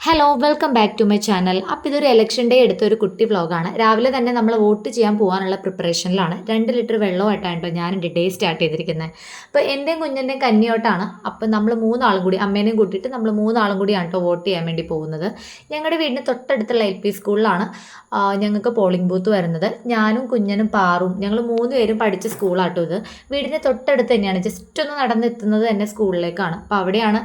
Hello welcome back to my channel. അപ്പോൾ ഇതൊരു election day എടുത്ത ഒരു കുട്ടി വ്ളോഗാണ്. രാവിലെ തന്നെ നമ്മൾ വോട്ട് ചെയ്യാൻ പോകാനുള്ള പ്രിപ്പറേഷനിലാണ്. 2 ലിറ്റർ വെള്ളമായിട്ടാണ് കേട്ടോ ഞാൻ എൻ്റെ ഡേ സ്റ്റാർട്ട് ചെയ്തിരിക്കുന്നത്. അപ്പോൾ എൻ്റെയും കുഞ്ഞിൻ്റെയും കന്നിയോട്ടാണ്. അപ്പോൾ നമ്മൾ മൂന്നാളും കൂടി അമ്മേനെയും കൂട്ടിയിട്ട് നമ്മൾ മൂന്നാളും കൂടിയാണ് കേട്ടോ വോട്ട് ചെയ്യാൻ വേണ്ടി പോകുന്നത്. ഞങ്ങളുടെ വീടിന് തൊട്ടടുത്തുള്ള LP സ്കൂളിലാണ് ഞങ്ങൾക്ക് പോളിംഗ് ബൂത്ത് വരുന്നത്. ഞാനും കുഞ്ഞനും പാറും ഞങ്ങൾ 3 പേരും പഠിച്ച സ്കൂളാട്ടോ ഇത്. വീടിൻ്റെ തൊട്ടടുത്ത് തന്നെയാണ്, ജസ്റ്റ് ഒന്ന് നടന്നെത്തുന്നത് തന്നെ സ്കൂളിലേക്കാണ്. അപ്പോൾ അവിടെയാണ്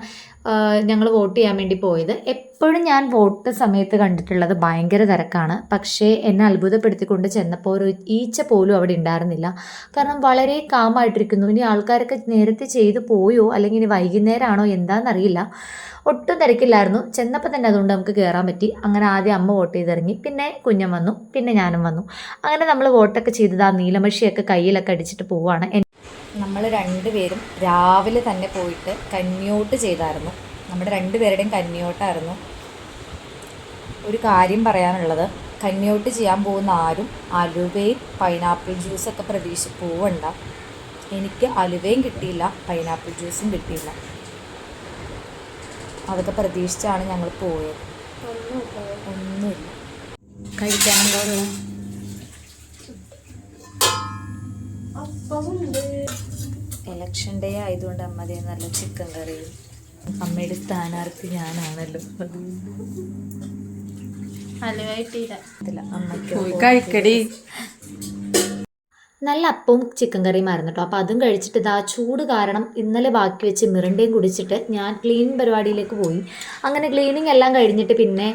ഞങ്ങൾ വോട്ട് ചെയ്യാൻ വേണ്ടി പോയത്. എപ്പോഴും ഞാൻ വോട്ട് സമയത്ത് കണ്ടിട്ടുള്ളത് ഭയങ്കര തിരക്കാണ്. പക്ഷേ എന്നെ അത്ഭുതപ്പെടുത്തിക്കൊണ്ട് ചെന്നപ്പോൾ ഒരു ഈച്ച പോലും അവിടെ ഉണ്ടായിരുന്നില്ല. കാരണം വളരെ കാമായിട്ടിരിക്കുന്നു. ഇനി ആൾക്കാരൊക്കെ നേരത്തെ ചെയ്തു പോയോ അല്ലെങ്കിൽ ഇനി വൈകുന്നേരമാണോ എന്താണെന്നറിയില്ല. ഒട്ടും തിരക്കില്ലായിരുന്നു. ചെന്നപ്പോൾ തന്നെ അതുകൊണ്ട് നമുക്ക് കയറാൻ പറ്റി. അങ്ങനെ ആദ്യം അമ്മ വോട്ട് ചെയ്തിറങ്ങി, പിന്നെ കുഞ്ഞൻ വന്നു, പിന്നെ ഞാനും വന്നു. അങ്ങനെ നമ്മൾ വോട്ടൊക്കെ ചെയ്തത് ആ നീലമഷിയൊക്കെ കയ്യിലൊക്കെ അടിച്ചിട്ട് പോവുകയാണ്. നമ്മൾ 2 പേരും രാവിലെ തന്നെ പോയിട്ട് കന്നിയോട്ട് ചെയ്തായിരുന്നു. നമ്മുടെ 2 പേരുടെയും കന്നിയോട്ടായിരുന്നു. ഒരു കാര്യം പറയാനുള്ളത്, കന്നിയോട്ട് ചെയ്യാൻ പോകുന്ന ആരും അലുവയും പൈനാപ്പിൾ ജ്യൂസൊക്കെ പ്രതീക്ഷിച്ച് പോവണ്ട. എനിക്ക് അലുവയും കിട്ടിയില്ല, പൈനാപ്പിൾ ജ്യൂസും കിട്ടിയില്ല. അതൊക്കെ പ്രതീക്ഷിച്ചാണ് ഞങ്ങൾ പോയത്. ഒന്നുമില്ല കഴിക്കാനുണ്ടോ? ഇലക്ഷൻ ഡേ ആയതുകൊണ്ട് അമ്മതേ നല്ല ചിക്കൻ കറിയും. അമ്മയുടെ സ്ഥാനാർത്ഥി ഞാനാണല്ലോ. അമ്മയ്ക്ക് നല്ല അപ്പവും ചിക്കൻ കറിയും ആയിരുന്നു കേട്ടോ. അപ്പോൾ അതും കഴിച്ചിട്ട് ഇതാ ചൂട് കാരണം ഇന്നലെ ബാക്കി വെച്ച് മിറണ്ടയും കുടിച്ചിട്ട് ഞാൻ ക്ലീനിങ് പരിപാടിയിലേക്ക് പോയി. അങ്ങനെ ക്ലീനിങ് എല്ലാം കഴിഞ്ഞിട്ട് പിന്നെ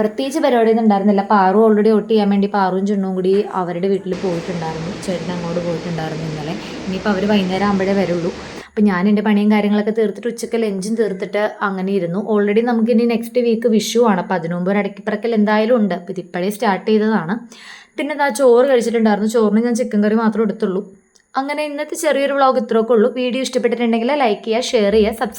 പ്രത്യേകിച്ച് പരിപാടിയൊന്നും ഉണ്ടായിരുന്നില്ല. പാറു ഓൾറെഡി വോട്ട് ചെയ്യാൻ വേണ്ടി പാറുവും ചുണ്ണും കൂടി അവരുടെ വീട്ടിൽ പോയിട്ടുണ്ടായിരുന്നു. ചേട്ടൻ അങ്ങോട്ട് പോയിട്ടുണ്ടായിരുന്നു ഇന്നലെ. ഇനിയിപ്പോൾ അവർ വൈകുന്നേരം ആകുമ്പോഴേ വരുള്ളൂ. അപ്പോൾ ഞാൻ എൻ്റെ പണിയും കാര്യങ്ങളൊക്കെ തീർത്തിട്ട് ഉച്ചയ്ക്ക് ലഞ്ചും തീർത്തിട്ട് അങ്ങനെ ഇരുന്നു. ഓൾറെഡി നമുക്കിനി നെക്സ്റ്റ് വീക്ക് വിഷു ആണ്. അപ്പോൾ അതിനു മുമ്പ് ഒരു അടക്കിപ്പറക്കൽ എന്തായാലും ഉണ്ട്. അപ്പോൾ ഇതിപ്പോഴേ സ്റ്റാർട്ട് ചെയ്തതാണ്. പിന്നെ എന്താ ചോറ് കഴിച്ചിട്ടുണ്ടായിരുന്നു. ചോറിന് ഞാൻ ചിക്കൻ കറി മാത്രമേ എടുത്തുള്ളൂ. അങ്ങനെ ഇന്നത്തെ ചെറിയൊരു വ്ളോഗ് ഇത്രയൊക്കെ ഉള്ളൂ. വീഡിയോ ഇഷ്ടപ്പെട്ടിട്ടുണ്ടെങ്കിൽ ലൈക്ക് ചെയ്യുക, ഷെയർ ചെയ്യുക, സബ്സ്ക്രൈബ്